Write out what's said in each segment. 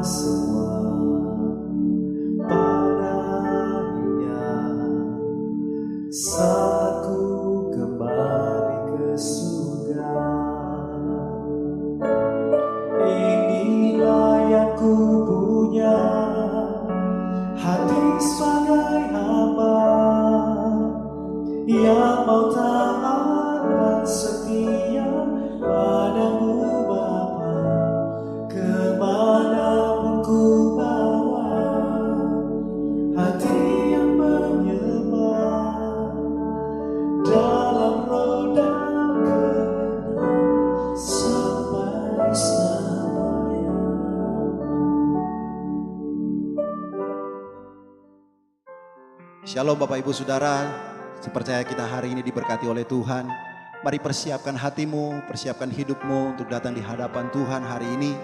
semua padanya saat ku kembali ke surga. Inilah yang ku punya, hati sebagai hamba yang mau taat dan setia padamu Bapa. Kemanapun ku bawa, hati yang menyembah dalam roh dan kebenaran sampai selamanya. Shalom Bapak Ibu Saudara, saya percaya kita hari ini diberkati oleh Tuhan. Mari persiapkan hatimu, persiapkan hidupmu untuk datang di hadapan Tuhan hari ini.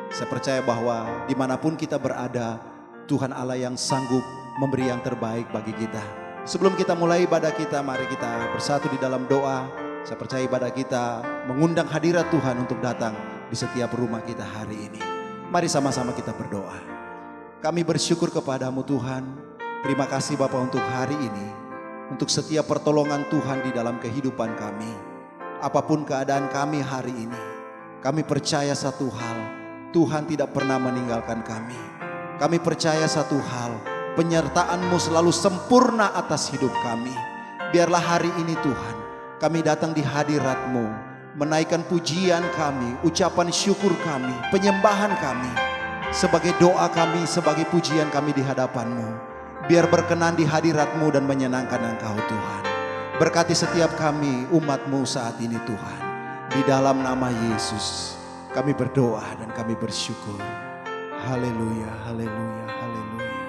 Saya percaya bahwa dimanapun kita berada, Tuhan Allah yang sanggup memberi yang terbaik bagi kita. Sebelum kita mulai ibadah kita, mari kita bersatu di dalam doa. Saya percaya ibadah kita mengundang hadirat Tuhan untuk datang di setiap rumah kita hari ini. Mari sama-sama kita berdoa. Kami bersyukur kepadamu Tuhan. Terima kasih Bapa untuk hari ini, untuk setiap pertolongan Tuhan di dalam kehidupan kami. Apapun keadaan kami hari ini, kami percaya satu hal, Tuhan tidak pernah meninggalkan kami. Kami percaya satu hal, penyertaan-Mu selalu sempurna atas hidup kami. Biarlah hari ini Tuhan, kami datang di hadirat-Mu, menaikkan pujian kami, ucapan syukur kami, penyembahan kami, sebagai doa kami, sebagai pujian kami di hadapan-Mu. Biar berkenan di hadirat-Mu dan menyenangkan Engkau Tuhan. Berkati setiap kami umat-Mu saat ini Tuhan. Di dalam nama Yesus kami berdoa dan kami bersyukur. Haleluya, haleluya, haleluya.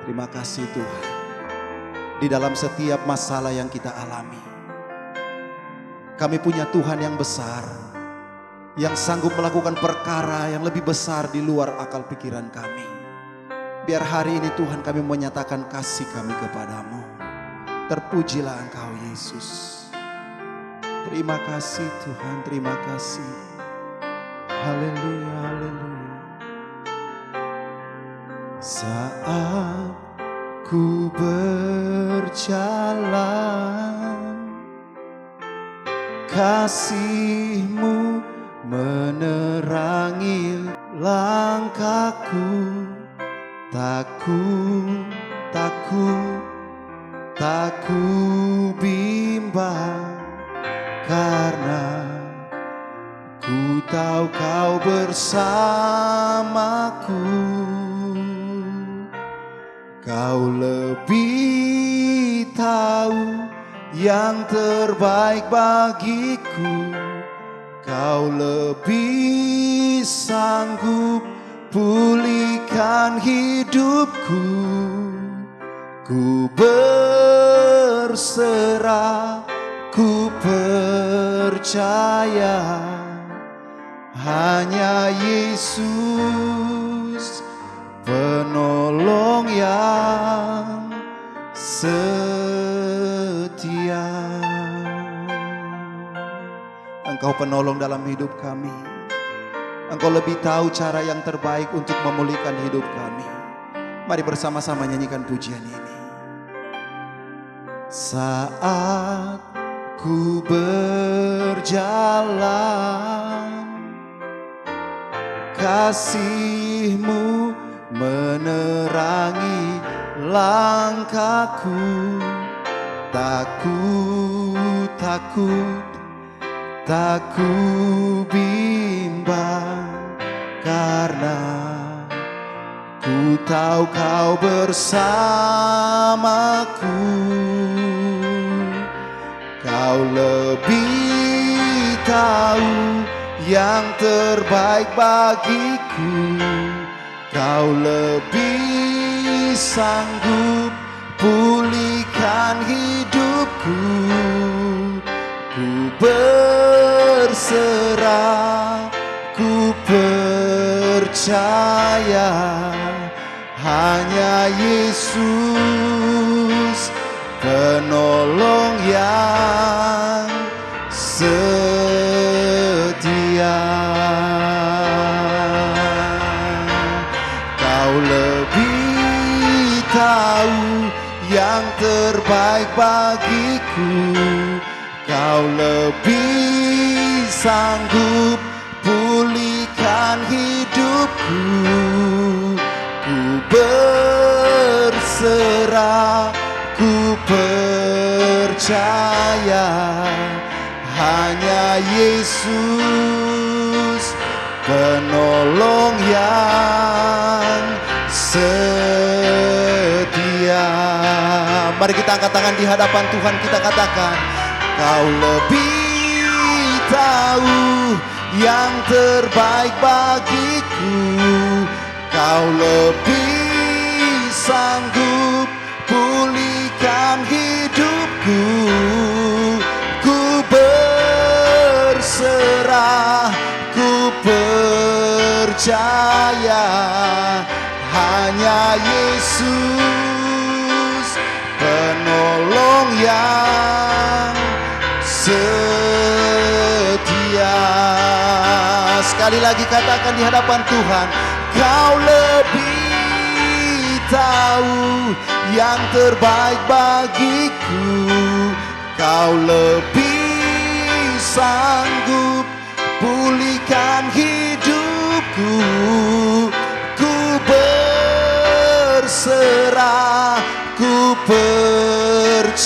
Terima kasih Tuhan. Di dalam setiap masalah yang kita alami, kami punya Tuhan yang besar, yang sanggup melakukan perkara yang lebih besar di luar akal pikiran kami. Biar hari ini Tuhan kami menyatakan kasih kami kepadamu. Terpujilah Engkau Yesus. Terima kasih Tuhan, terima kasih. Haleluya, haleluya. Saat ku berjalan, kasih-Mu menerangi langkahku. Tak ku bimbang, karena ku tahu Kau bersamaku. Kau lebih tahu yang terbaik bagiku. Kau lebih sanggup pulihkan hidupku. Ku berserah, ku percaya hanya Yesus penolong yang setia. Engkau penolong dalam hidup kami. Engkau lebih tahu cara yang terbaik untuk memulihkan hidup kami. Mari bersama-sama nyanyikan pujian ini. Saat ku berjalan, kasih-Mu menerangi langkahku. Tak ku bimbang, karena ku tahu Kau bersamaku. Kau lebih tahu yang terbaik bagiku. Kau lebih sanggup pulihkan hidupku. Ku berserah, ku percaya hanya Yesus penolong yang setia. yang terbaik bagiku. Kau lebih sanggup pulihkan hidupku. Ku berserah, ku percaya hanya Yesus penolong yang setia. Mari kita angkat tangan di hadapan Tuhan, kita katakan, Kau lebih tahu yang terbaik bagiku. Kau lebih sanggup pulihkan hidupku. Ku berserah, ku percaya hanya Yesus penolong yang setia. Sekali lagi katakan di hadapan Tuhan, Kau lebih tahu yang terbaik bagiku. Kau lebih sanggup pulihkan hidupku. Ku berserah, ku percaya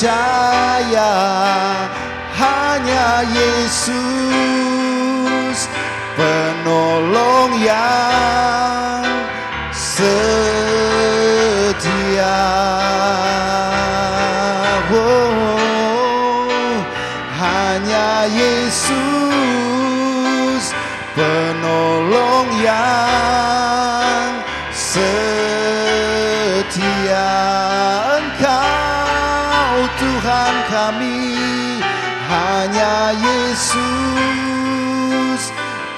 hanya Yesus penolong yang setia. Hanya Yesus penolong yang setia. Engkau Tuhan kami, hanya Yesus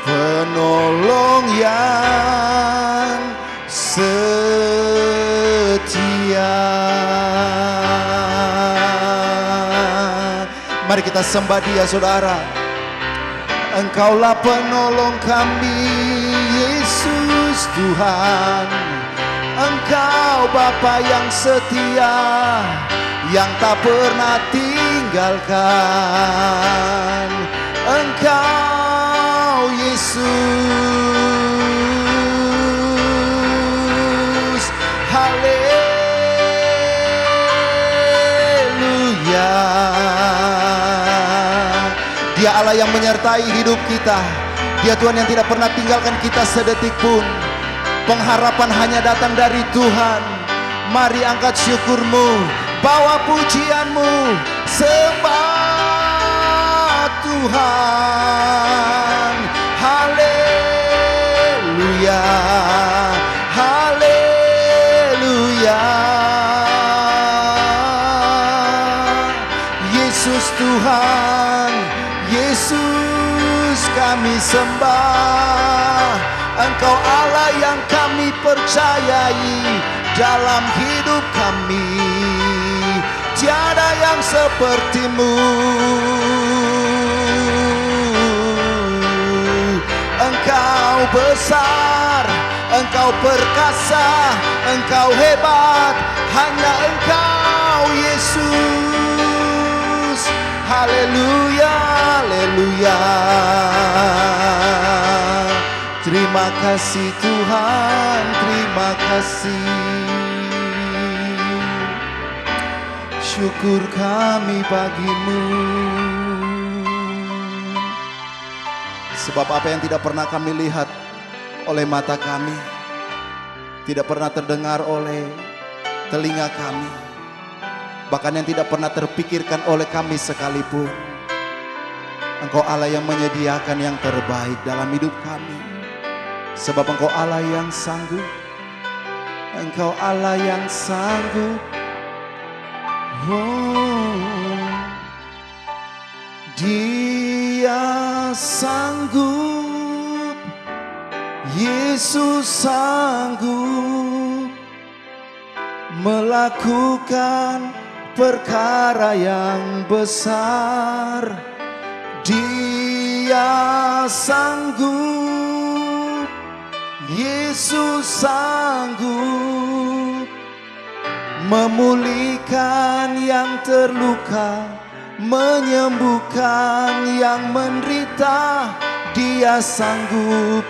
penolong yang setia. Mari kita sembah Dia, saudara. Engkaulah penolong kami, Yesus Tuhan. Engkau Bapa yang setia, yang tak pernah tinggalkan. Engkau Yesus, haleluya. Dia Allah yang menyertai hidup kita. Dia Tuhan yang tidak pernah tinggalkan kita sedetik pun. Pengharapan hanya datang dari Tuhan. Mari angkat syukurmu, bawa pujianmu, sembah Tuhan. Haleluya, haleluya. Yesus Tuhan, Yesus kami sembah. Engkau Allah yang kami percayai dalam hidup kami. Tiada yang sepertimu. Engkau besar, Engkau perkasa, Engkau hebat. Hanya Engkau Yesus. Haleluya, haleluya. Terima kasih Tuhan, terima kasih. Syukur kami bagimu. Sebab apa yang tidak pernah kami lihat oleh mata kami, tidak pernah terdengar oleh telinga kami, bahkan yang tidak pernah terpikirkan oleh kami sekalipun, Engkau Allah yang menyediakan yang terbaik dalam hidup kami. Sebab Engkau Allah yang sanggup, Engkau Allah yang sanggup. Dia sanggup, Yesus sanggup melakukan perkara yang besar. Dia sanggup, Yesus sanggup memulihkan yang terluka, menyembuhkan yang menderita. Dia sanggup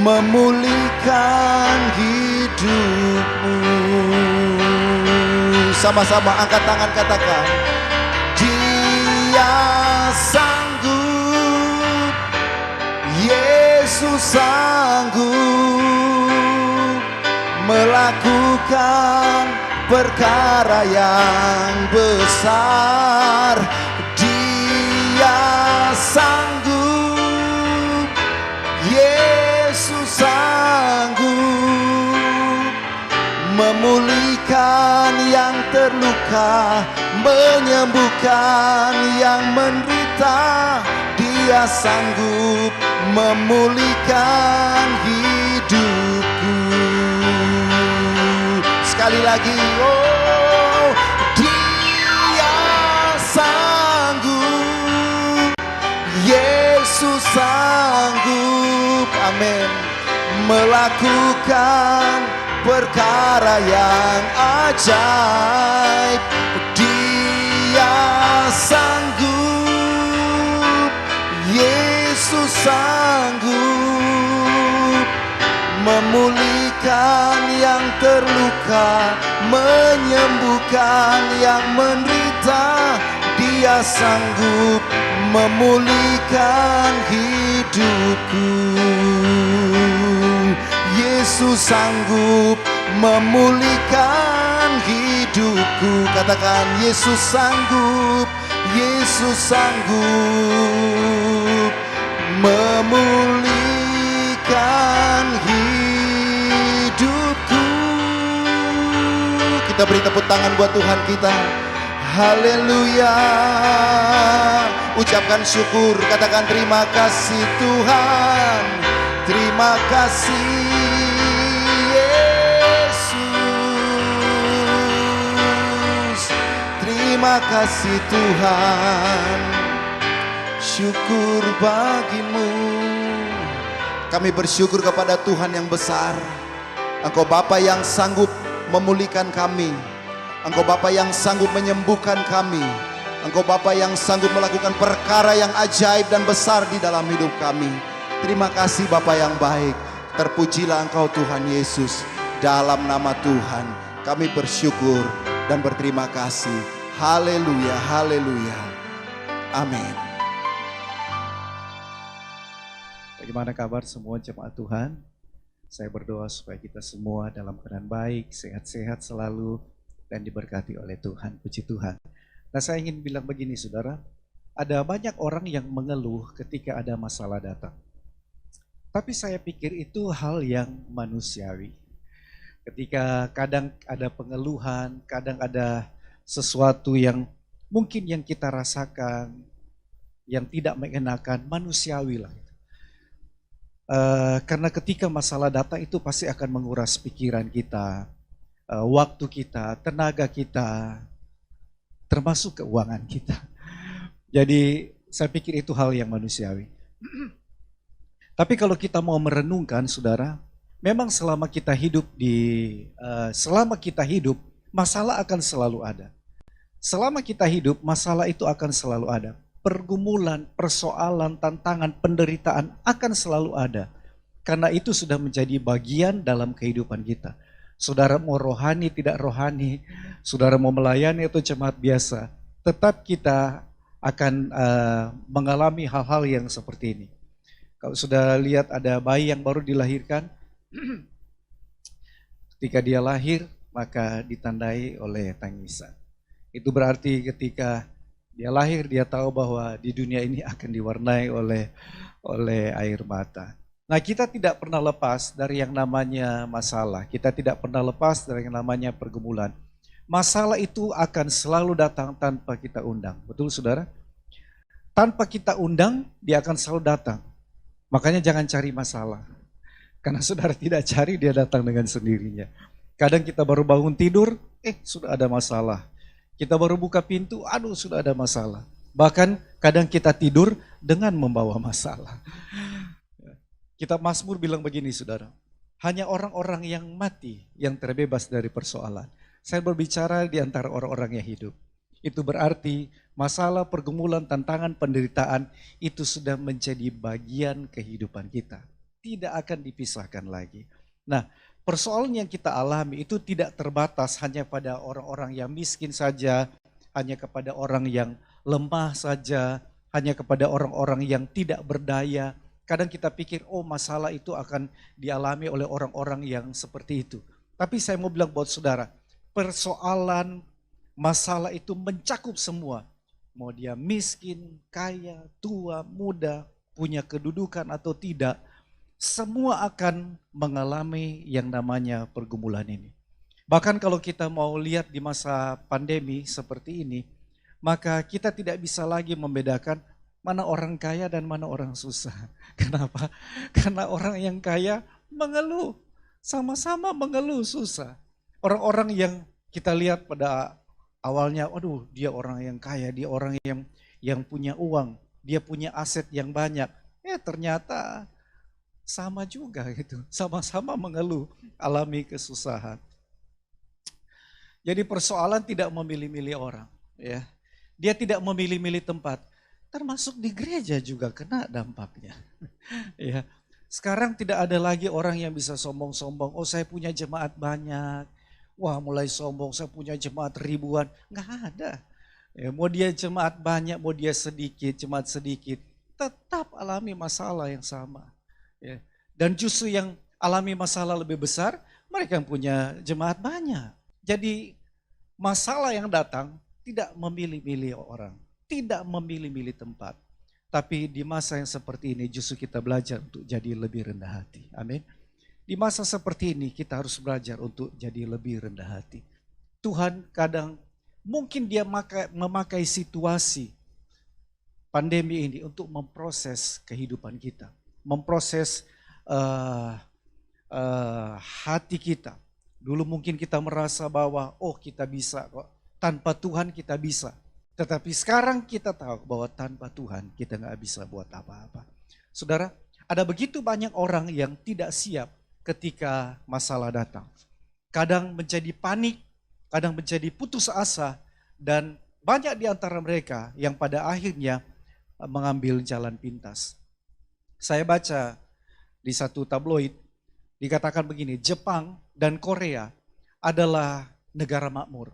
memulihkan hidupmu. Sama-sama angkat tangan, katakan, Dia sanggup, Yesus sanggup melakukan perkara yang besar. Dia sanggup, Yesus sanggup memulihkan yang terluka, menyembuhkan yang menderita. Dia sanggup memulihkan hidupku. Sekali lagi, oh, Dia sanggup, Yesus sanggup, amin, melakukan perkara yang ajaib. Dia sanggup, Yesus sanggup memulihkan yang terluka, menyembuhkan yang menderita. Dia sanggup memulihkan hidupku. Yesus sanggup memulihkan hidupku. Katakan, Yesus sanggup, Yesus sanggup memulihkan hidupku. Kita beri tepuk tangan buat Tuhan kita. Haleluya. Ucapkan syukur, katakan terima kasih Tuhan, terima kasih Yesus, terima kasih Tuhan, syukur bagimu. Kami bersyukur kepada Tuhan yang besar. Engkau Bapa yang sanggup memulihkan kami, Engkau Bapa yang sanggup menyembuhkan kami, Engkau Bapa yang sanggup melakukan perkara yang ajaib dan besar di dalam hidup kami. Terima kasih Bapa yang baik. Terpujilah Engkau Tuhan Yesus. Dalam nama Tuhan kami bersyukur dan berterima kasih. Haleluya, haleluya. Amin. Bagaimana kabar semua jemaat Tuhan? Saya berdoa supaya kita semua dalam keadaan baik, sehat-sehat selalu, dan diberkati oleh Tuhan. Puji Tuhan. Nah, saya ingin bilang begini saudara, ada banyak orang yang mengeluh ketika ada masalah datang. Tapi saya pikir itu hal yang manusiawi. Ketika kadang ada pengeluhan, kadang ada sesuatu yang mungkin yang kita rasakan, yang tidak mengenakan, manusiawi lah. Karena ketika masalah datang itu pasti akan menguras pikiran kita, waktu kita, tenaga kita, termasuk keuangan kita. Jadi saya pikir itu hal yang manusiawi. Tapi kalau kita mau merenungkan saudara, memang selama kita hidup masalah akan selalu ada. Selama kita hidup, masalah itu akan selalu ada. Pergumulan, persoalan, tantangan, penderitaan akan selalu ada. Karena itu sudah menjadi bagian dalam kehidupan kita. Saudara mau rohani, tidak rohani, saudara mau melayani atau jemaat biasa, tetap kita akan mengalami hal-hal yang seperti ini. Kalau sudah lihat ada bayi yang baru dilahirkan, ketika dia lahir maka ditandai oleh tangisan. Itu berarti ketika dia lahir dia tahu bahwa di dunia ini akan diwarnai oleh air mata. Nah, kita tidak pernah lepas dari yang namanya masalah. Kita tidak pernah lepas dari yang namanya pergumulan. Masalah itu akan selalu datang tanpa kita undang. Betul saudara? Tanpa kita undang, dia akan selalu datang. Makanya jangan cari masalah. Karena saudara tidak cari, dia datang dengan sendirinya. Kadang kita baru bangun tidur, sudah ada masalah. Kita baru buka pintu, sudah ada masalah. Bahkan kadang kita tidur dengan membawa masalah. Kitab Mazmur bilang begini saudara, hanya orang-orang yang mati yang terbebas dari persoalan. Saya berbicara di antara orang-orang yang hidup. Itu berarti masalah, pergumulan, tantangan, penderitaan itu sudah menjadi bagian kehidupan kita. Tidak akan dipisahkan lagi. Nah, persoalan yang kita alami itu tidak terbatas hanya pada orang-orang yang miskin saja, hanya kepada orang yang lemah saja, hanya kepada orang-orang yang tidak berdaya. Kadang kita pikir, oh masalah itu akan dialami oleh orang-orang yang seperti itu. Tapi saya mau bilang buat saudara, persoalan, masalah itu mencakup semua. Mau dia miskin, kaya, tua, muda, punya kedudukan atau tidak, semua akan mengalami yang namanya pergumulan ini. Bahkan kalau kita mau lihat di masa pandemi seperti ini, maka kita tidak bisa lagi membedakan mana orang kaya dan mana orang susah. Kenapa? Karena orang yang kaya mengeluh, sama-sama mengeluh susah. Orang-orang yang kita lihat pada awalnya, aduh dia orang yang kaya, dia orang yang punya uang, dia punya aset yang banyak. Ternyata sama juga gitu, sama-sama mengeluh, alami kesusahan. Jadi persoalan tidak memilih-milih orang, ya. Dia tidak memilih-milih tempat, termasuk di gereja juga kena dampaknya. Ya. Sekarang tidak ada lagi orang yang bisa sombong-sombong, oh saya punya jemaat banyak, wah mulai sombong saya punya jemaat ribuan, nggak ada. Ya, mau dia jemaat banyak, mau dia sedikit, jemaat sedikit, tetap alami masalah yang sama. Ya. Dan justru yang alami masalah lebih besar, mereka yang punya jemaat banyak. Jadi masalah yang datang tidak memilih-milih orang, tidak memilih-milih tempat. Tapi di masa yang seperti ini justru kita belajar untuk jadi lebih rendah hati. Amin. Di masa seperti ini kita harus belajar untuk jadi lebih rendah hati. Tuhan kadang mungkin dia memakai situasi pandemi ini untuk memproses kehidupan kita. Memproses hati kita. Dulu mungkin kita merasa bahwa oh kita bisa kok. Tanpa Tuhan kita bisa. Tetapi sekarang kita tahu bahwa tanpa Tuhan kita nggak bisa buat apa-apa. Saudara, ada begitu banyak orang yang tidak siap ketika masalah datang. Kadang menjadi panik, kadang menjadi putus asa, dan banyak di antara mereka yang pada akhirnya mengambil jalan pintas. Saya baca di satu tabloid, dikatakan begini, Jepang dan Korea adalah negara makmur.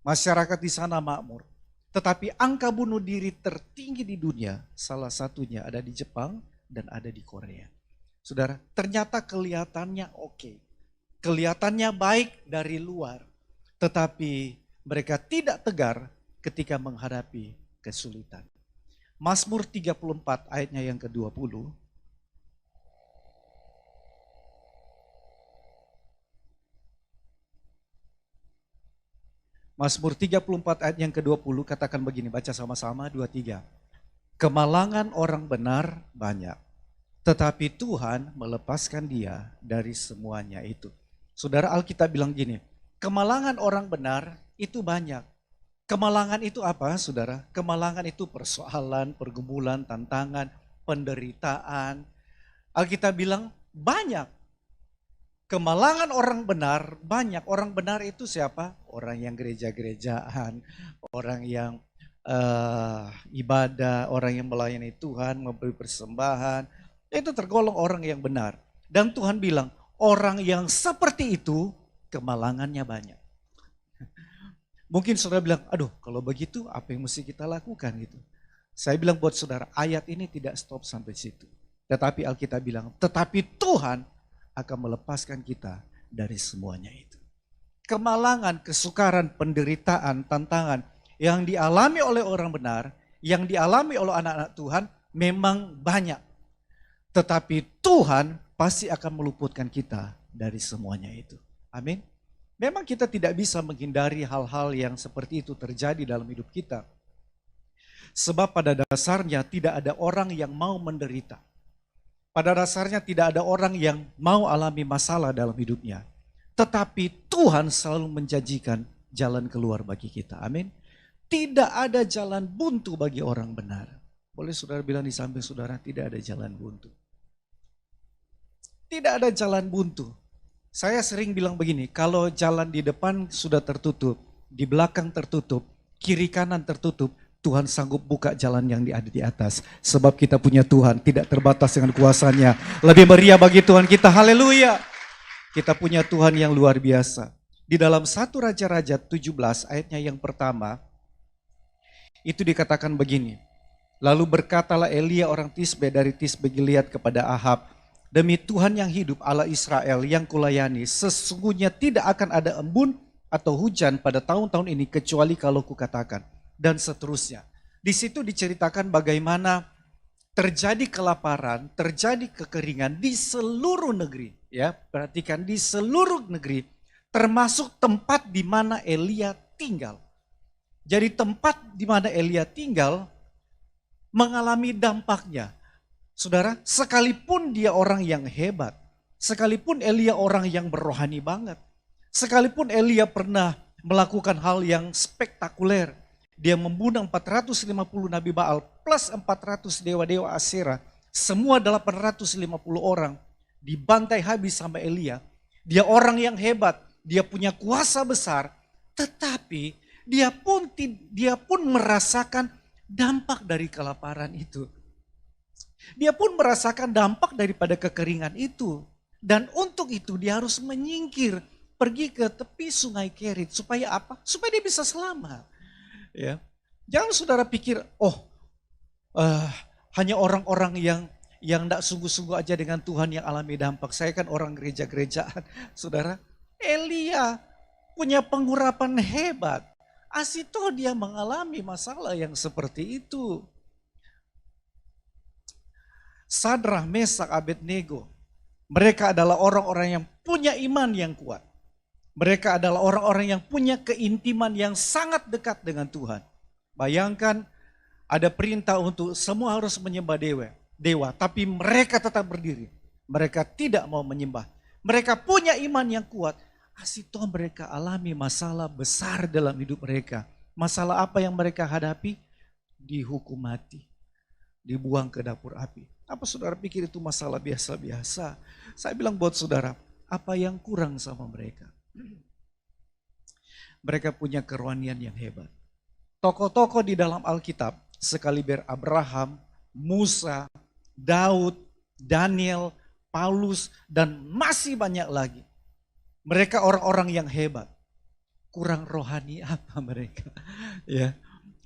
Masyarakat di sana makmur. Tetapi angka bunuh diri tertinggi di dunia, salah satunya ada di Jepang dan ada di Korea. Saudara, ternyata kelihatannya oke. Kelihatannya baik dari luar. Tetapi mereka tidak tegar ketika menghadapi kesulitan. Mazmur 34 ayatnya yang ke-20. Mazmur 34 ayat yang ke-20 katakan begini, baca sama-sama 23. Kemalangan orang benar banyak, tetapi Tuhan melepaskan dia dari semuanya itu. Saudara, Alkitab bilang gini, kemalangan orang benar itu banyak. Kemalangan itu apa, saudara? Kemalangan itu persoalan, pergumulan, tantangan, penderitaan. Alkitab bilang banyak. Kemalangan orang benar banyak. Orang benar itu siapa? Orang yang gereja-gerejaan, orang yang ibadah, orang yang melayani Tuhan, memberi persembahan. Itu tergolong orang yang benar. Dan Tuhan bilang, orang yang seperti itu kemalangannya banyak. Mungkin saudara bilang, aduh kalau begitu apa yang mesti kita lakukan gitu. Saya bilang buat saudara, ayat ini tidak stop sampai situ. Tetapi Alkitab bilang, tetapi Tuhan akan melepaskan kita dari semuanya itu. Kemalangan, kesukaran, penderitaan, tantangan yang dialami oleh orang benar, yang dialami oleh anak-anak Tuhan memang banyak. Tetapi Tuhan pasti akan meluputkan kita dari semuanya itu. Amin. Memang kita tidak bisa menghindari hal-hal yang seperti itu terjadi dalam hidup kita. Sebab pada dasarnya tidak ada orang yang mau menderita. Pada dasarnya tidak ada orang yang mau alami masalah dalam hidupnya. Tetapi Tuhan selalu menjanjikan jalan keluar bagi kita. Amin. Tidak ada jalan buntu bagi orang benar. Boleh saudara bilang di samping saudara, tidak ada jalan buntu. Tidak ada jalan buntu. Saya sering bilang begini, kalau jalan di depan sudah tertutup, di belakang tertutup, kiri kanan tertutup, Tuhan sanggup buka jalan yang ada di atas. Sebab kita punya Tuhan, tidak terbatas dengan kuasanya. Lebih meriah bagi Tuhan kita, haleluya. Kita punya Tuhan yang luar biasa. Di dalam 1 Raja-Raja 17 ayatnya yang pertama, itu dikatakan begini. Lalu berkatalah Elia orang Tisbe dari Tisbe Gilead kepada Ahab, demi Tuhan yang hidup Allah Israel yang kulayani, sesungguhnya tidak akan ada embun atau hujan pada tahun-tahun ini kecuali kalau kukatakan. Dan seterusnya. Di situ diceritakan bagaimana terjadi kelaparan, terjadi kekeringan di seluruh negeri. Ya, perhatikan di seluruh negeri, termasuk tempat di mana Elia tinggal. Jadi tempat di mana Elia tinggal mengalami dampaknya. Saudara, sekalipun dia orang yang hebat, sekalipun Elia orang yang berohani banget, sekalipun Elia pernah melakukan hal yang spektakuler, dia membunuh 450 Nabi Baal plus 400 dewa-dewa Asyera, semua 850 orang dibantai habis sama Elia. Dia orang yang hebat, dia punya kuasa besar, tetapi dia pun merasakan dampak dari kelaparan itu. Dia pun merasakan dampak daripada kekeringan itu. Dan untuk itu dia harus menyingkir, pergi ke tepi sungai Kerit. Supaya apa? Supaya dia bisa selamat. Ya. Jangan saudara pikir, hanya orang-orang yang tidak sungguh-sungguh aja dengan Tuhan yang alami dampak. Saya kan orang gereja-gerejaan. Saudara, Elia punya pengurapan hebat. Asito dia mengalami masalah yang seperti itu. Sadrah, Mesak, Abednego, mereka adalah orang-orang yang punya iman yang kuat. Mereka adalah orang-orang yang punya keintiman yang sangat dekat dengan Tuhan. Bayangkan ada perintah untuk semua harus menyembah dewa, tapi mereka tetap berdiri. Mereka tidak mau menyembah. Mereka punya iman yang kuat. Asito mereka alami masalah besar dalam hidup mereka. Masalah apa yang mereka hadapi? Dihukum mati. Dibuang ke dapur api. Apa saudara pikir itu masalah biasa-biasa? Saya bilang buat saudara, apa yang kurang sama mereka? Mereka punya kerohanian yang hebat. Tokoh-tokoh di dalam Alkitab, sekaliber Abraham, Musa, Daud, Daniel, Paulus, dan masih banyak lagi. Mereka orang-orang yang hebat. Kurang rohani apa mereka? Ya,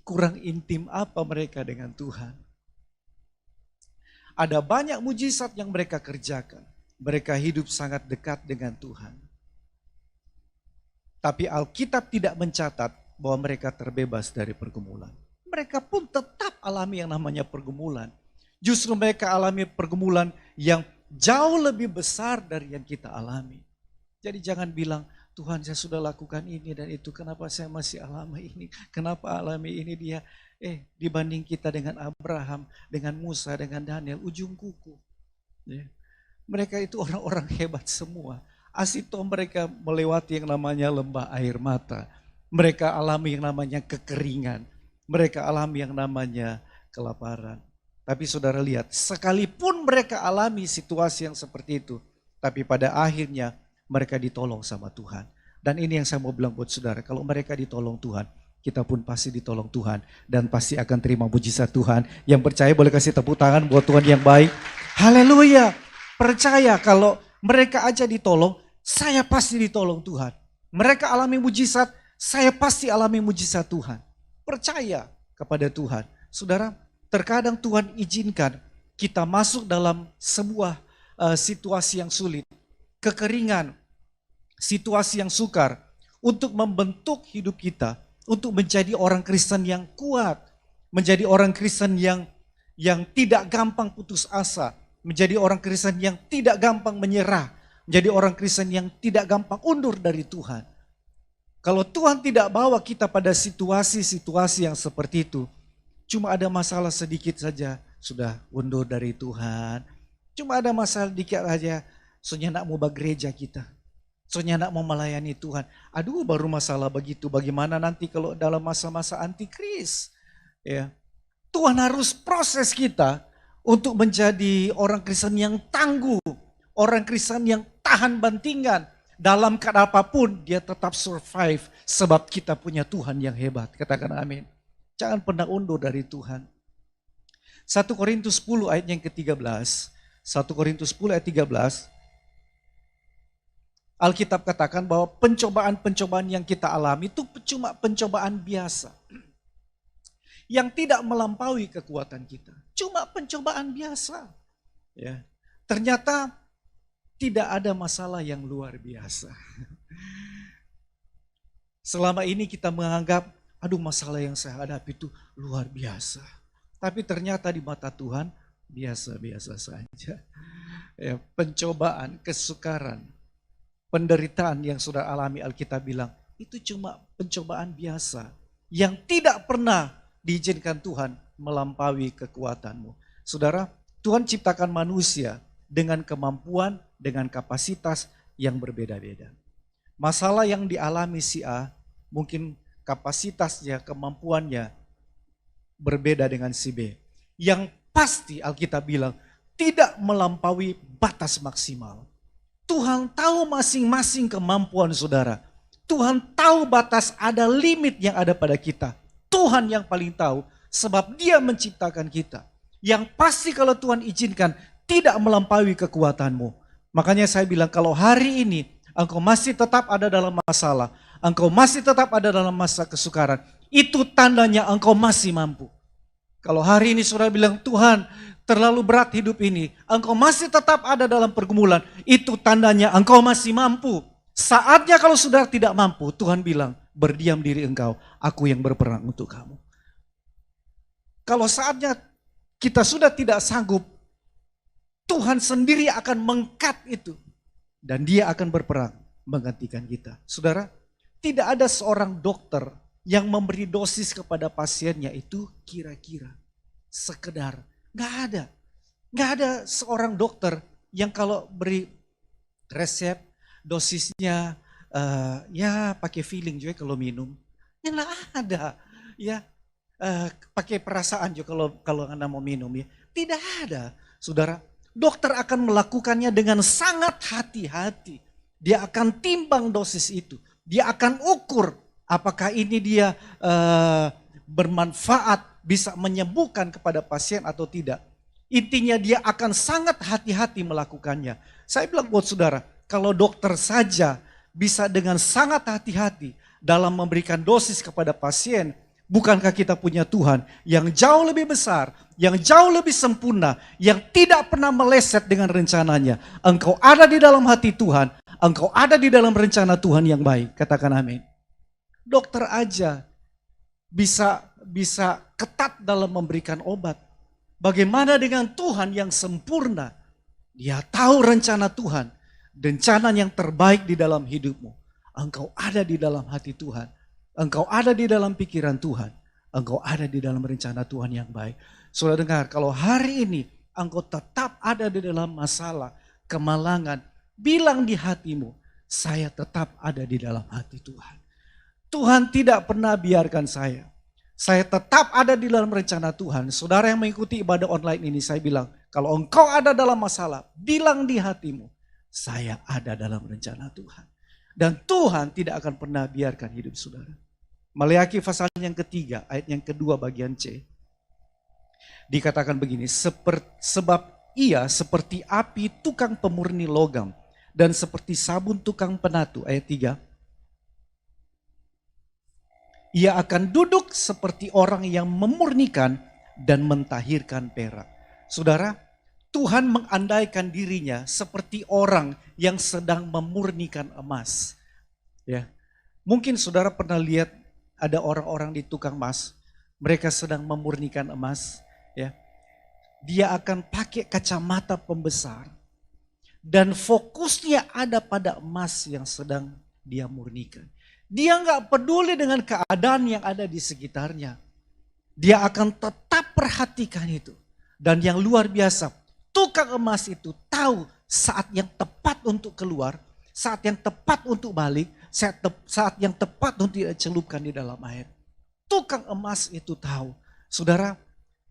kurang intim apa mereka dengan Tuhan? Ada banyak mujizat yang mereka kerjakan. Mereka hidup sangat dekat dengan Tuhan. Tapi Alkitab tidak mencatat bahwa mereka terbebas dari pergumulan. Mereka pun tetap alami yang namanya pergumulan. Justru mereka alami pergumulan yang jauh lebih besar dari yang kita alami. Jadi jangan bilang, Tuhan saya sudah lakukan ini dan itu, kenapa saya masih alami ini? Kenapa alami ini dia? Dibanding kita dengan Abraham, dengan Musa, dengan Daniel, ujung kuku. Ya. Mereka itu orang-orang hebat semua. Asito mereka melewati yang namanya lembah air mata. Mereka alami yang namanya kekeringan. Mereka alami yang namanya kelaparan. Tapi saudara lihat, sekalipun mereka alami situasi yang seperti itu, tapi pada akhirnya mereka ditolong sama Tuhan. Dan ini yang saya mau bilang buat saudara, kalau mereka ditolong Tuhan, kita pun pasti ditolong Tuhan dan pasti akan terima mujizat Tuhan. Yang percaya boleh kasih tepuk tangan buat Tuhan yang baik. Haleluya. Percaya kalau mereka aja ditolong, saya pasti ditolong Tuhan. Mereka alami mujizat, saya pasti alami mujizat Tuhan. Percaya kepada Tuhan. Saudara, terkadang Tuhan izinkan kita masuk dalam sebuah situasi yang sulit. Kekeringan, situasi yang sukar untuk membentuk hidup kita. Untuk menjadi orang Kristen yang kuat, menjadi orang Kristen yang tidak gampang putus asa, menjadi orang Kristen yang tidak gampang menyerah, menjadi orang Kristen yang tidak gampang undur dari Tuhan. Kalau Tuhan tidak bawa kita pada situasi-situasi yang seperti itu, cuma ada masalah sedikit saja, sudah undur dari Tuhan. Cuma ada masalah sedikit saja, soalnya nak mau gereja kita. Soalnya nak mau melayani Tuhan. Aduh baru masalah begitu. Bagaimana nanti kalau dalam masa-masa antikris. Ya. Tuhan harus proses kita untuk menjadi orang Kristen yang tangguh. Orang Kristen yang tahan bantingan. Dalam keadaan apapun dia tetap survive sebab kita punya Tuhan yang hebat. Katakan amin. Jangan pernah undur dari Tuhan. 1 Korintus 10 ayat yang ke-13. 1 Korintus 10 ayat 13. Alkitab katakan bahwa pencobaan-pencobaan yang kita alami itu cuma pencobaan biasa. Yang tidak melampaui kekuatan kita. Cuma pencobaan biasa. Ya. Ternyata tidak ada masalah yang luar biasa. Selama ini kita menganggap, aduh masalah yang saya hadapi itu luar biasa. Tapi ternyata di mata Tuhan biasa-biasa saja. Ya, pencobaan, kesukaran, penderitaan yang sudah alami Alkitab bilang, itu cuma pencobaan biasa. Yang tidak pernah diizinkan Tuhan melampaui kekuatanmu. Saudara, Tuhan ciptakan manusia dengan kemampuan, dengan kapasitas yang berbeda-beda. Masalah yang dialami si A, mungkin kapasitasnya, kemampuannya berbeda dengan si B. Yang pasti Alkitab bilang, tidak melampaui batas maksimal. Tuhan tahu masing-masing kemampuan saudara. Tuhan tahu batas, ada limit yang ada pada kita. Tuhan yang paling tahu, sebab Dia menciptakan kita. Yang pasti kalau Tuhan izinkan, tidak melampaui kekuatanmu. Makanya saya bilang kalau hari ini engkau masih tetap ada dalam masalah, engkau masih tetap ada dalam masa kesukaran, itu tandanya engkau masih mampu. Kalau hari ini saudara bilang, Tuhan terlalu berat hidup ini, engkau masih tetap ada dalam pergumulan, itu tandanya engkau masih mampu. Saatnya kalau saudara tidak mampu, Tuhan bilang, berdiam diri engkau, aku yang berperang untuk kamu. Kalau saatnya kita sudah tidak sanggup, Tuhan sendiri akan mengkat itu. Dan Dia akan berperang menggantikan kita. Saudara, tidak ada seorang dokter yang memberi dosis kepada pasiennya itu kira-kira, sekedar. Gak ada. Gak ada seorang dokter yang kalau beri resep dosisnya ya pakai feeling juga kalau minum. Ya gak ada. Ya pakai perasaan juga kalau Anda mau minum ya. Tidak ada. Saudara, dokter akan melakukannya dengan sangat hati-hati. Dia akan timbang dosis itu. Dia akan ukur apakah ini dia bermanfaat, bisa menyembuhkan kepada pasien atau tidak. Intinya dia akan sangat hati-hati melakukannya. Saya bilang buat saudara, kalau dokter saja bisa dengan sangat hati-hati dalam memberikan dosis kepada pasien, bukankah kita punya Tuhan yang jauh lebih besar, yang jauh lebih sempurna, yang tidak pernah meleset dengan rencananya. Engkau ada di dalam hati Tuhan, engkau ada di dalam rencana Tuhan yang baik. Katakan amin. Dokter aja bisa ketat dalam memberikan obat. Bagaimana dengan Tuhan yang sempurna? Dia tahu rencana Tuhan, rencana yang terbaik di dalam hidupmu. Engkau ada di dalam hati Tuhan. Engkau ada di dalam pikiran Tuhan. Engkau ada di dalam rencana Tuhan yang baik. Saudara dengar, kalau hari ini engkau tetap ada di dalam masalah, kemalangan, bilang di hatimu, saya tetap ada di dalam hati Tuhan. Tuhan tidak pernah biarkan saya. Saya tetap ada di dalam rencana Tuhan. Saudara yang mengikuti ibadah online ini, saya bilang, kalau engkau ada dalam masalah, bilang di hatimu, saya ada dalam rencana Tuhan. Dan Tuhan tidak akan pernah biarkan hidup saudara. Maleakhi pasal yang ketiga, ayat yang kedua bagian C. Dikatakan begini, sebab ia seperti api tukang pemurni logam, dan seperti sabun tukang penatu, ayat 3. Ia akan duduk seperti orang yang memurnikan dan mentahirkan perak. Saudara, Tuhan mengandaikan dirinya seperti orang yang sedang memurnikan emas. Ya, mungkin saudara pernah lihat ada orang-orang di tukang emas, mereka sedang memurnikan emas. Ya, dia akan pakai kacamata pembesar dan fokusnya ada pada emas yang sedang dia murnikan. Dia nggak peduli dengan keadaan yang ada di sekitarnya. Dia akan tetap perhatikan itu. Dan yang luar biasa, tukang emas itu tahu saat yang tepat untuk keluar, saat yang tepat untuk balik, saat yang tepat untuk dicelupkan di dalam air. Tukang emas itu tahu. Saudara,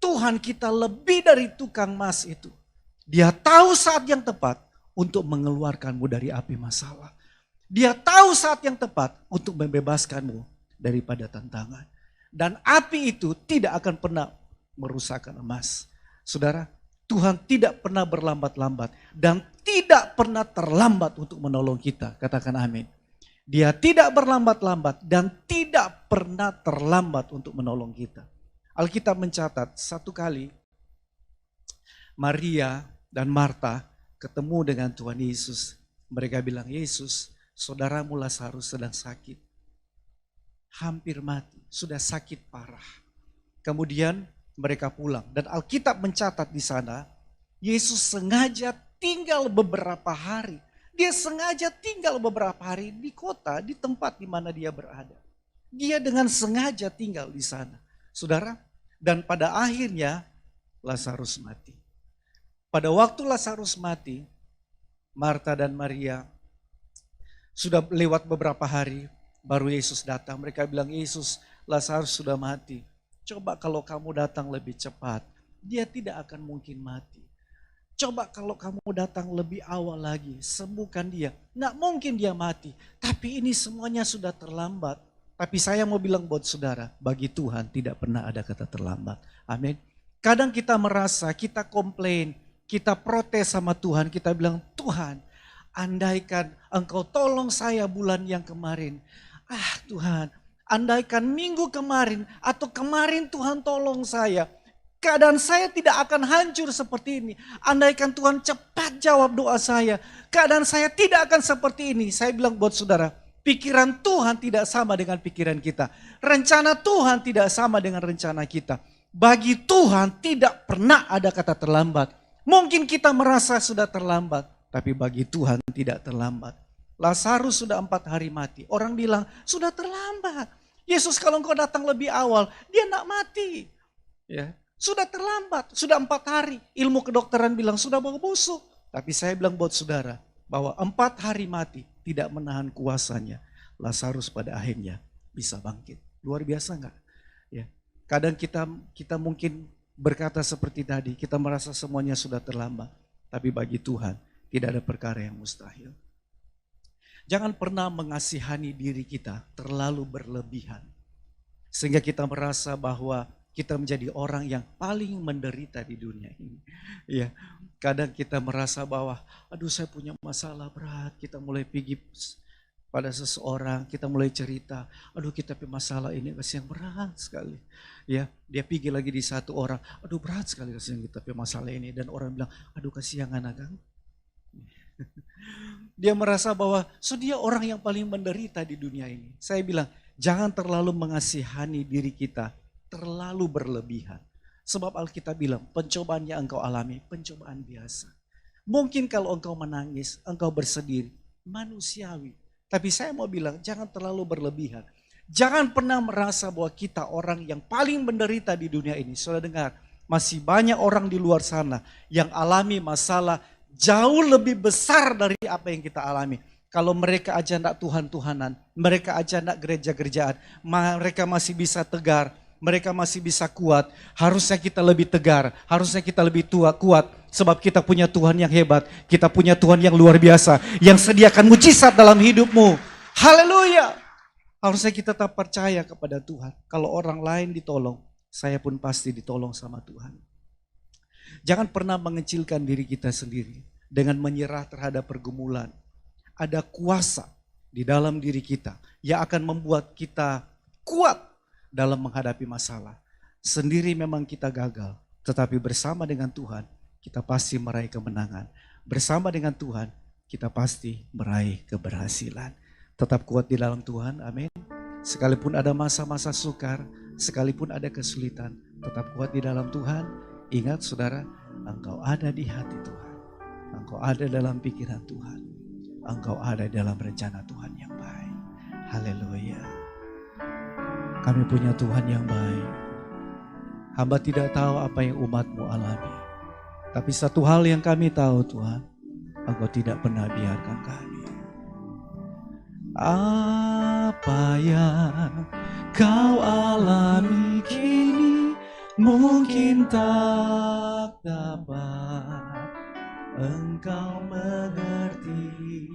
Tuhan kita lebih dari tukang emas itu. Dia tahu saat yang tepat untuk mengeluarkanmu dari api masalah. Dia tahu saat yang tepat untuk membebaskanmu daripada tantangan. Dan api itu tidak akan pernah merusakkan emas. Saudara, Tuhan tidak pernah berlambat-lambat dan tidak pernah terlambat untuk menolong kita. Katakan amin. Dia tidak berlambat-lambat dan tidak pernah terlambat untuk menolong kita. Alkitab mencatat satu kali Maria dan Marta ketemu dengan Tuhan Yesus. Mereka bilang, Yesus, saudaramu Lazarus sedang sakit. Hampir mati, sudah sakit parah. Kemudian mereka pulang. Dan Alkitab mencatat di sana, Yesus sengaja tinggal beberapa hari. Dia sengaja tinggal beberapa hari di kota, di tempat di mana dia berada. Dia dengan sengaja tinggal di sana. Saudara, dan pada akhirnya Lazarus mati. Pada waktu Lazarus mati, Marta dan Maria sudah lewat beberapa hari, baru Yesus datang. Mereka bilang, Yesus, Lazarus sudah mati. Coba kalau kamu datang lebih cepat, dia tidak akan mungkin mati. Coba kalau kamu datang lebih awal lagi, sembuhkan dia. Nggak mungkin dia mati, tapi ini semuanya sudah terlambat. Tapi saya mau bilang buat saudara, bagi Tuhan tidak pernah ada kata terlambat. Amin. Kadang kita merasa, kita komplain, kita protes sama Tuhan, kita bilang, Tuhan, andaikan Engkau tolong saya bulan yang kemarin. Tuhan, andaikan minggu kemarin atau kemarin Tuhan tolong saya. Keadaan saya tidak akan hancur seperti ini. Andaikan Tuhan cepat jawab doa saya. Keadaan saya tidak akan seperti ini. Saya bilang buat saudara, pikiran Tuhan tidak sama dengan pikiran kita. Rencana Tuhan tidak sama dengan rencana kita. Bagi Tuhan tidak pernah ada kata terlambat. Mungkin kita merasa sudah terlambat, tapi bagi Tuhan tidak terlambat. Lazarus sudah 4 hari mati. Orang bilang, sudah terlambat. Yesus kalau engkau datang lebih awal, dia tidak mati. Ya, sudah terlambat, sudah 4 hari. Ilmu kedokteran bilang sudah mau busuk. Tapi saya bilang buat saudara, bahwa 4 hari mati tidak menahan kuasanya. Lazarus pada akhirnya bisa bangkit. Luar biasa enggak? Ya. Kadang kita mungkin berkata seperti tadi, kita merasa semuanya sudah terlambat. Tapi bagi Tuhan tidak ada perkara yang mustahil. Jangan pernah mengasihani diri kita terlalu berlebihan. Sehingga kita merasa bahwa kita menjadi orang yang paling menderita di dunia ini. Ya, kadang kita merasa bahwa, aduh saya punya masalah berat. Kita mulai pergi pada seseorang, kita mulai cerita, aduh kita punya masalah ini kasih yang berat sekali. Ya, dia pergi lagi di satu orang, aduh berat sekali kasih yang kita punya masalah ini. Dan orang bilang, aduh kasih yang anak. Dia merasa bahwa dia orang yang paling menderita di dunia ini. Saya bilang, jangan terlalu mengasihani diri kita, terlalu berlebihan. Sebab Alkitab bilang, pencobaan yang engkau alami, pencobaan biasa. Mungkin kalau engkau menangis, engkau bersedih, manusiawi. Tapi saya mau bilang, jangan terlalu berlebihan. Jangan pernah merasa bahwa kita orang yang paling menderita di dunia ini. Saudara dengar, masih banyak orang di luar sana yang alami masalah jauh lebih besar dari apa yang kita alami. Kalau mereka aja enggak Tuhan-Tuhanan, mereka aja enggak gereja-gerejaan, mereka masih bisa tegar, mereka masih bisa kuat. Harusnya kita lebih tegar, harusnya kita lebih kuat. Sebab kita punya Tuhan yang hebat, kita punya Tuhan yang luar biasa, yang sediakan mujizat dalam hidupmu. Haleluya. Harusnya kita tetap percaya kepada Tuhan. Kalau orang lain ditolong, saya pun pasti ditolong sama Tuhan. Jangan pernah mengecilkan diri kita sendiri dengan menyerah terhadap pergumulan. Ada kuasa di dalam diri kita yang akan membuat kita kuat dalam menghadapi masalah. Sendiri memang kita gagal, tetapi bersama dengan Tuhan kita pasti meraih kemenangan. Bersama dengan Tuhan kita pasti meraih keberhasilan. Tetap kuat di dalam Tuhan, amin. Sekalipun ada masa-masa sukar, sekalipun ada kesulitan, tetap kuat di dalam Tuhan. Ingat saudara, engkau ada di hati Tuhan. Engkau ada dalam pikiran Tuhan. Engkau ada dalam rencana Tuhan yang baik. Haleluya. Kami punya Tuhan yang baik. Hamba tidak tahu apa yang umatmu alami. Tapi satu hal yang kami tahu Tuhan, Engkau tidak pernah biarkan kami. Apa yang kau alami kini mungkin tak dapat engkau mengerti,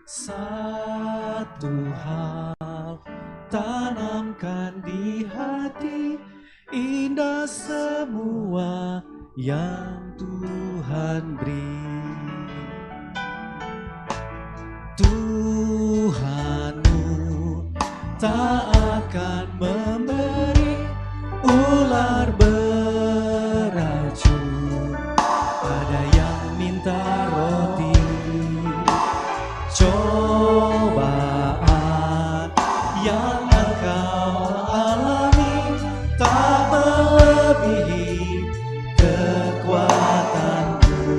Satu hal tanamkan di hati, indah semua yang Tuhan beri. Tuhanmu tak akan memberi ular beracun pada yang minta roti. Cobaan yang engkau alami tak melebihi kekuatanmu.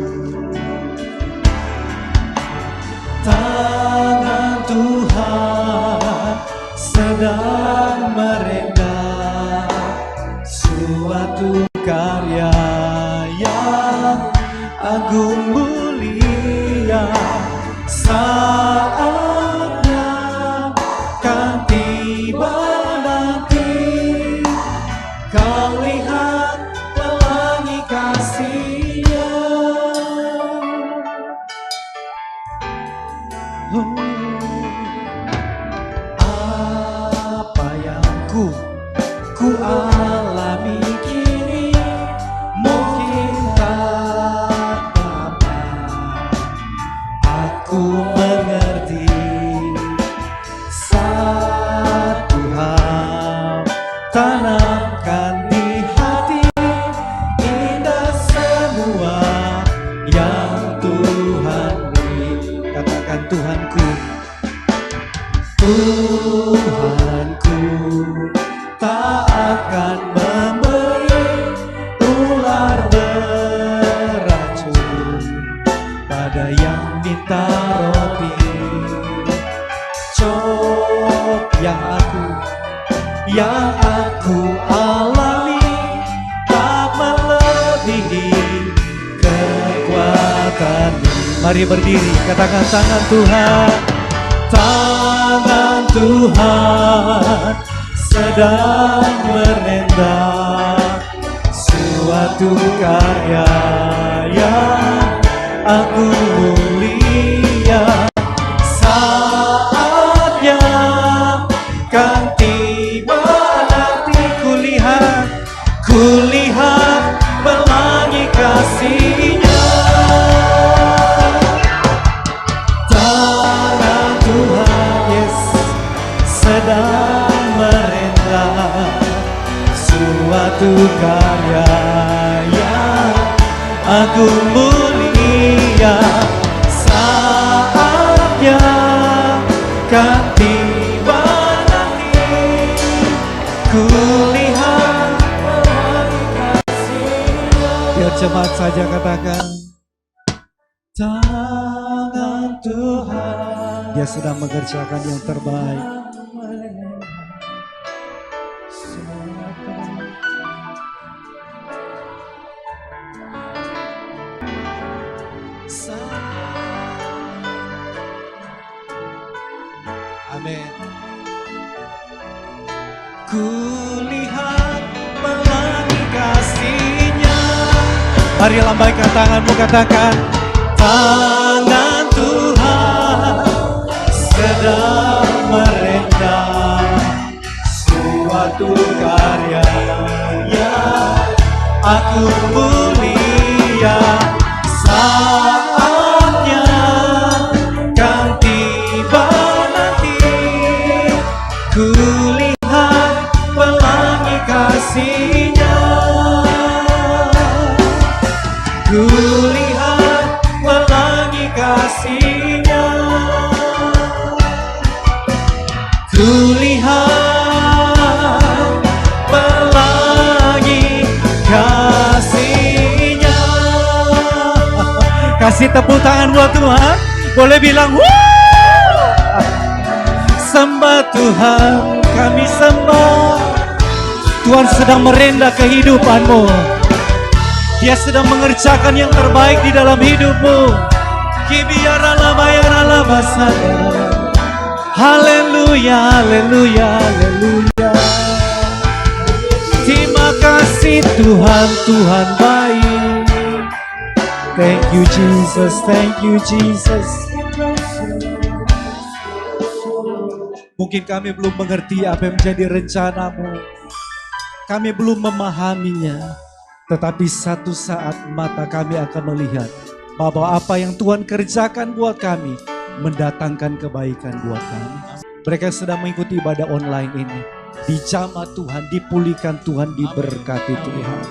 Tangan Tuhan sedang merendah suatu karya yang agung mulia. Saatnya kan tiba nanti, kau lihat pelangi kasih-Nya. Apa yang ku alami kini mungkin tak dapat aku mengerti. Satu hal tanamkan di hati, indah semua yang Tuhan beri. Katakan Tuhanku, Tuhanku tak akan memberi ular beracun pada yang minta roti. Cob yang aku alami tak melebihi kekuatan-Mu. Mari berdiri, katakan tangan Tuhan. Tangan Tuhan sedang merendah suatu karya yang agung mulia. Saatnya kan tiba nanti, kulihat pelangi kasih-Nya. Tangan Tuhan, yes, sedang merendah suatu karya yang agung mulia. Saatnya kan tiba nanti, kulihat pelangi kasih-Nya. Biar cepat saja katakan, tangan Tuhan, Dia sedang mengerjakan yang terbaik. Amin. Kulihat pelangi kasih-Nya. Mari lambaikan tanganmu, katakan, tangan Tuhan sedang merendah suatu karya yang agung mulia. Saatnya kan tiba nanti, kulihat pelangi kasih-Nya. Kulihat pelangi kasih-Nya. Kulihat pelangi kasih-Nya. Kasih tepuk tangan buat Tuhan. Boleh bilang, wuh! Sembah Tuhan, kami sembah. Tuhan sedang merendah kehidupanmu. Dia sedang mengerjakan yang terbaik di dalam hidupmu. Haleluya, haleluya, haleluya. Terima kasih Tuhan, Tuhan baik. Thank you Jesus, thank you Jesus. Mungkin kami belum mengerti apa yang menjadi rencana-Mu. Kami belum memahaminya. Tetapi satu saat mata kami akan melihat bahwa apa yang Tuhan kerjakan buat kami mendatangkan kebaikan buat kami. Mereka sedang mengikuti ibadah online ini. Dijamah Tuhan, dipulihkan Tuhan, diberkati Tuhan.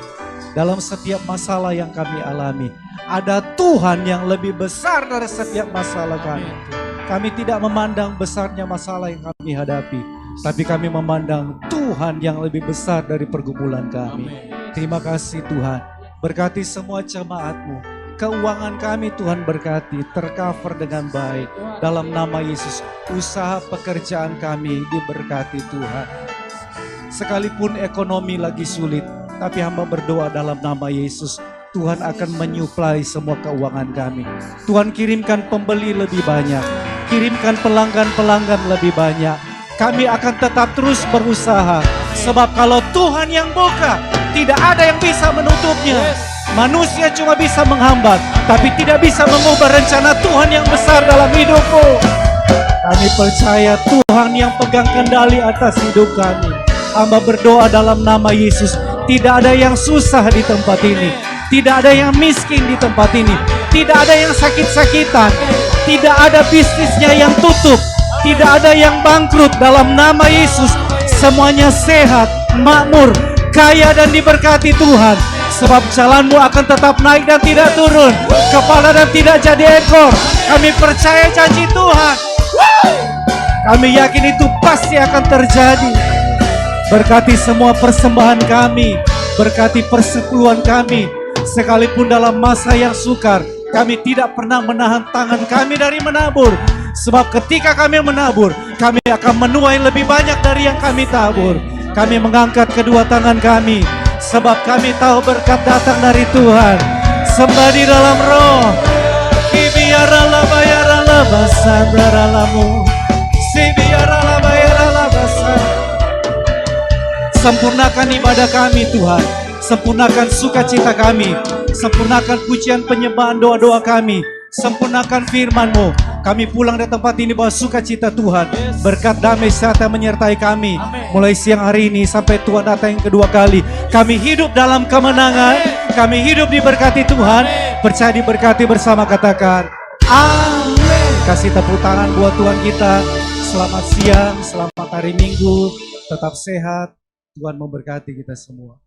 Dalam setiap masalah yang kami alami, ada Tuhan yang lebih besar dari setiap masalah kami. Kami tidak memandang besarnya masalah yang kami hadapi, tapi kami memandang Tuhan yang lebih besar dari pergumulan kami. Terima kasih Tuhan. Berkati semua jemaat-Mu. Keuangan kami Tuhan berkati, tercover dengan baik. Dalam nama Yesus, usaha pekerjaan kami diberkati Tuhan. Sekalipun ekonomi lagi sulit, tapi hamba berdoa dalam nama Yesus, Tuhan akan menyuplai semua keuangan kami. Tuhan kirimkan pembeli lebih banyak, kirimkan pelanggan-pelanggan lebih banyak. Kami akan tetap terus berusaha, sebab kalau Tuhan yang buka, tidak ada yang bisa menutupnya. Manusia cuma bisa menghambat, tapi tidak bisa mengubah rencana Tuhan yang besar dalam hidupku. Kami percaya Tuhan yang pegang kendali atas hidup kami. Hamba berdoa dalam nama Yesus, tidak ada yang susah di tempat ini, tidak ada yang miskin di tempat ini, tidak ada yang sakit-sakitan, tidak ada bisnisnya yang tutup, tidak ada yang bangkrut. Dalam nama Yesus, semuanya sehat, makmur, kaya dan diberkati Tuhan. Sebab jalanmu akan tetap naik dan tidak turun, kepala dan tidak jadi ekor. Kami percaya janji Tuhan. Kami yakin itu pasti akan terjadi. Berkati semua persembahan kami, berkati persepuluhan kami. Sekalipun dalam masa yang sukar, kami tidak pernah menahan tangan kami dari menabur. Sebab ketika kami menabur, kami akan menuai lebih banyak dari yang kami tabur. Kami mengangkat kedua tangan kami, sebab kami tahu berkat datang dari Tuhan. Sembah di dalam roh. Ibiarala bayarala basadaralamu. Sibiarala bayarala basar. Sempurnakan ibadah kami Tuhan. Sempurnakan sukacita kami. Sempurnakan pujian penyembahan doa-doa kami. Sempurnakan firman-Mu. Kami pulang dari tempat ini bawa sukacita Tuhan. Berkat damai sejahtera menyertai kami. Mulai siang hari ini sampai Tuhan datang yang kedua kali. Kami hidup dalam kemenangan. Kami hidup diberkati Tuhan. Percaya diberkati bersama, katakan amin. Kasih tepuk tangan buat Tuhan kita. Selamat siang, selamat hari Minggu. Tetap sehat. Tuhan memberkati kita semua.